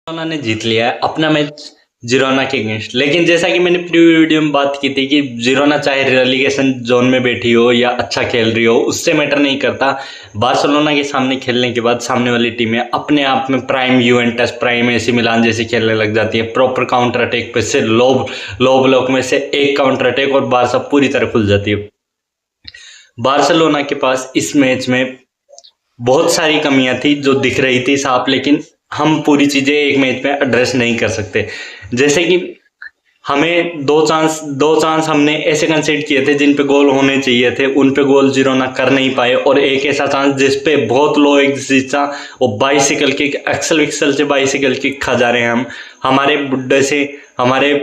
Girona ने जीत लिया है अपना मैच जिरोना के अगेंस्ट। लेकिन जैसा कि मैंने प्रीवियस वीडियो में बात की थी कि जिरोना चाहे रेलीगेशन जोन में बैठी हो या अच्छा खेल रही हो, उससे मैटर नहीं करता। बार्सिलोना के सामने खेलने के बाद सामने वाली टीमें अपने आप में prime Juventus, prime AC Milan जैसी खेलने लग जाती है। प्रॉपर काउंटर अटैक पे से लो ब्लॉक में से एक काउंटर अटैक और बारसा पूरी तरह खुल जाती है। बार्सिलोना के पास इस मैच में बहुत सारी कमियां थी जो दिख रही थी साफ, लेकिन हम पूरी चीजें एक मैच में एड्रेस नहीं कर सकते। जैसे कि हमें दो चांस हमने ऐसे कंसीड किए थे जिन पे गोल होने चाहिए थे, उन पे गोल जिरोना कर नहीं पाए। और एक ऐसा चांस जिस पे बहुत लो एग्जिट था, वो बाइसिकल किक, एक्सल विक्सल से बाइसिकल किक खा जा रहे हैं हम। हमारे बुड्ढे से, हमारे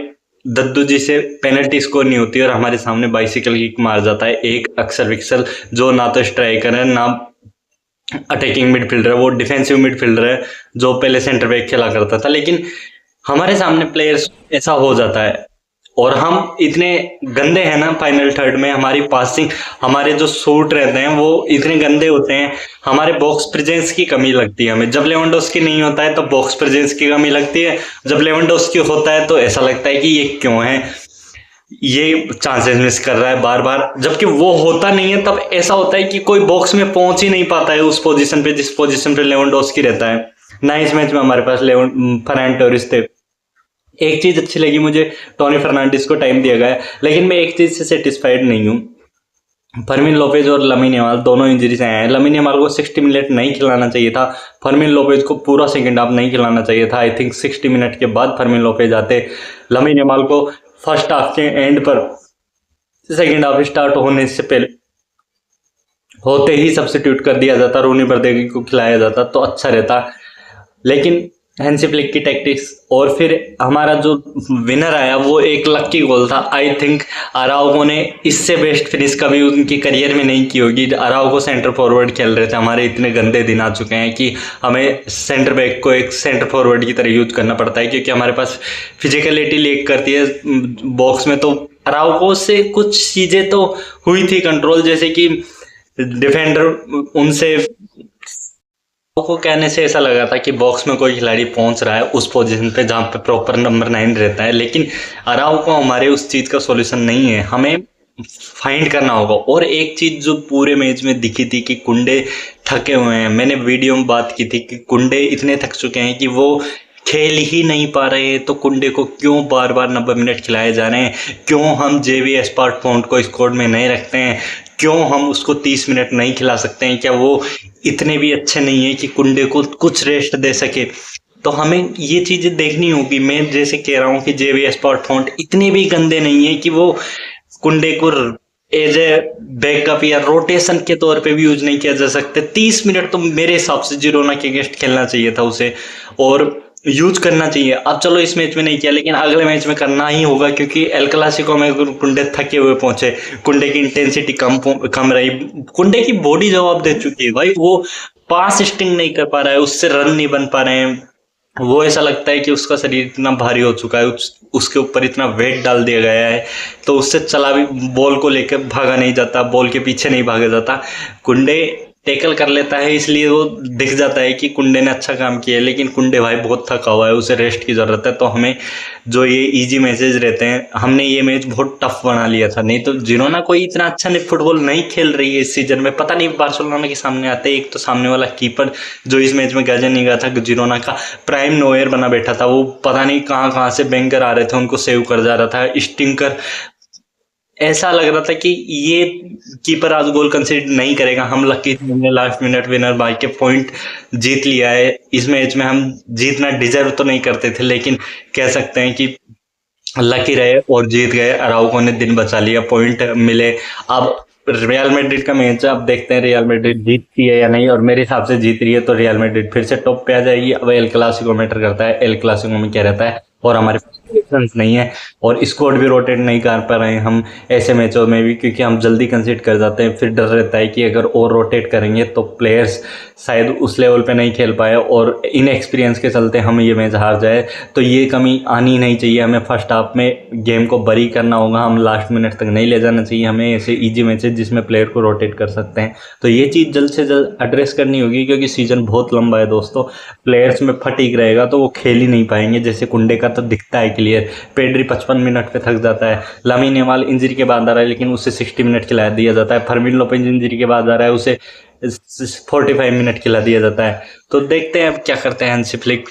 दद्दू जी से पेनल्टी स्कोर नहीं होती और हमारे सामने बाइसिकल किक मार जाता है एक एक्सल विक्सल, जो ना तो स्ट्राइकर है ना अटैकिंग मिडफील्डर है, वो डिफेंसिव मिडफील्डर है जो पहले सेंटर बैक खेला करता था। लेकिन हमारे सामने प्लेयर्स ऐसा हो जाता है और हम इतने गंदे हैं ना फाइनल थर्ड में, हमारी पासिंग, हमारे जो शूट रहते हैं वो इतने गंदे होते हैं। हमारे बॉक्स प्रेजेंस की कमी लगती है हमें। जब लेवेंडोस्की नहीं होता है तो बॉक्स प्रेजेंस की कमी लगती है, जब लेवेंडोस्की होता है तो ऐसा लगता है कि ये क्यों है, ये चांसेस मिस कर रहा है बार बार। जबकि वो होता नहीं है तब ऐसा होता है कि कोई बॉक्स में पहुंच ही नहीं पाता है उस पोजीशन पे जिस पोजीशन पे लेवेंडोस्की रहता है ना। इस मैच में हमारे पास फर्नांड टोरेस थे। एक चीज अच्छी लगी मुझे, टोनी फर्नांडिस को टाइम दिया गया, लेकिन मैं एक चीज से सेटिस्फाइड नहीं हूँ। फर्मिन लोपेज और लमीन यमाल दोनों इंजरी से आए हैं। लमीन यमाल को 60 मिनट नहीं खिलाना चाहिए था, फर्मिन लोपेज को पूरा सेकंड हाफ नहीं खिलाना चाहिए था। आई थिंक 60 मिनट के बाद फर्मिन लोपेज आते, लमीन यमाल को फर्स्ट हाफ के एंड पर, सेकंड हाफ स्टार्ट होने से पहले होते ही सब्स्टिट्यूट कर दिया जाता, रोनी बर्देगी को खिलाया जाता तो अच्छा रहता। लेकिन हैंसी फ्लिक की टैक्टिक्स और फिर हमारा जो विनर आया वो एक लक्की गोल था। आई थिंक अराउको ने इससे बेस्ट फिनिश कभी उनकी करियर में नहीं की होगी। अराउको सेंटर फॉरवर्ड खेल रहे थे। हमारे इतने गंदे दिन आ चुके हैं कि हमें सेंटर बैक को एक सेंटर फॉरवर्ड की तरह यूज करना पड़ता है, क्योंकि हमारे पास फिजिकलिटी लेक करती है बॉक्स में। तो अराउको से कुछ चीजें तो हुई थी कंट्रोल, जैसे कि डिफेंडर उनसे को कहने से ऐसा लगा था कि बॉक्स में कोई खिलाड़ी पहुंच रहा है उस पोजीशन पे जहां पे प्रॉपर नंबर 9 रहता है। लेकिन अराउको हमारे उस चीज का सॉल्यूशन नहीं है, हमें फाइंड करना होगा। और एक चीज जो पूरे मैच में दिखी थी कि कुंडे थके हुए हैं। मैंने वीडियो में बात की थी कि कुंडे इतने थक चुके हैं कि वो खेल ही नहीं पा रहे हैं। तो कुंडे को क्यों बार बार 90 मिनट खिलाए जा रहे हैं? क्यों हम जेवी एस्पार्ट पॉन्ट को स्क्वाड में नहीं रखते हैं? क्यों हम उसको 30 मिनट नहीं खिला सकते हैं? क्या वो इतने भी अच्छे नहीं है कि कुंडे को कुछ रेस्ट दे सके? तो हमें ये चीजें देखनी होगी। मैं जैसे कह रहा हूँ कि जेवी एस्पार्ट फॉन्ट इतने भी गंदे नहीं है कि वो कुंडे को एज ए बैकअप या रोटेशन के तौर पे भी यूज नहीं किया जा सकते। 30 मिनट तो मेरे हिसाब से जिरोना के अगेंस्ट खेलना चाहिए था उसे और यूज करना चाहिए। अब चलो इस मैच में नहीं किया, लेकिन अगले मैच में करना ही होगा, क्योंकि एल क्लासिको में कुंडे थके हुए पहुंचे, कुंडे की इंटेंसिटी कम रही, कुंडे की बॉडी जवाब दे चुकी है भाई। वो पास स्टिंग नहीं कर पा रहा है, उससे रन नहीं बन पा रहे हैं। वो ऐसा लगता है कि उसका शरीर इतना भारी हो चुका है, उसके ऊपर इतना वेट डाल दिया गया है तो उससे चला भी, बॉल को लेकर भागा नहीं जाता, बॉल के पीछे नहीं भागा जाता। कुंडे टैकल कर लेता है इसलिए वो दिख जाता है कि कुंडे ने अच्छा काम किया है, लेकिन कुंडे भाई बहुत थका हुआ है, उसे रेस्ट की जरूरत है। तो हमें जो ये इजी मैचेज रहते हैं, हमने ये मैच बहुत टफ बना लिया था। नहीं तो जिरोना कोई इतना अच्छा फुटबॉल नहीं खेल रही है इस सीजन में। पता नहीं बार्सिलोना के सामने आते, एक तो सामने वाला कीपर जो इस मैच में गजन नहीं गया था, जिरोना का प्राइम नोयर बना बैठा था, वो पता नहीं कहाँ से बैंकर आ रहे थे उनको सेव कर जा रहा था। स्टिंकर ऐसा लग रहा था कि ये कीपर आज गोल कंसीडर नहीं करेगा। हम लकी थे, हमने लास्ट मिनट विनर बाई के पॉइंट जीत लिया है। इस मैच में हम जीतना डिजर्व तो नहीं करते थे, लेकिन कह सकते हैं कि लकी रहे और जीत गए। अराउको ने दिन बचा लिया, पॉइंट मिले। अब रियल मैड्रिड का मैच है, अब देखते हैं रियल मैड्रिड जीतती है या नहीं, और मेरे हिसाब से जीत रही है तो रियल मैड्रिड फिर से टॉप पे आ जाएगी। अब एल क्लासिको मैटर करता है, एल क्लासिको में क्या रहता है और हमारे सेंस नहीं है, और स्क्वाड भी रोटेट नहीं कर पा रहे हैं हम ऐसे मैचों में भी, क्योंकि हम जल्दी कंसीड कर जाते हैं। फिर डर रहता है कि अगर और रोटेट करेंगे तो प्लेयर्स शायद उस लेवल पे नहीं खेल पाए और इन एक्सपीरियंस के चलते हम ये मैच हार जाए। तो ये कमी आनी नहीं चाहिए, हमें फर्स्ट हाफ में गेम को बरी करना होगा, हम लास्ट मिनट तक नहीं ले जाना चाहिए हमें ऐसे ईजी मैचेस जिसमें प्लेयर को रोटेट कर सकते हैं। तो ये चीज़ जल्द से जल्द एड्रेस करनी होगी, क्योंकि सीजन बहुत लंबा है दोस्तों। प्लेयर्स में फटीक रहेगा तो वो खेल ही नहीं पाएंगे। जैसे कुंडे का तो दिखता है क्लियर, पेड्री 55 मिनट पे थक जाता है, लामिन यमाल इंजरी के बाद आ रहा है लेकिन उसे 60 मिनट खिला दिया जाता है, फर्मिन लोपेज इंजरी के बाद आ रहा है, उसे 45 मिनट खिला दिया जाता है। तो देखते हैं अब क्या करते हैं हैंसी फ्लिक।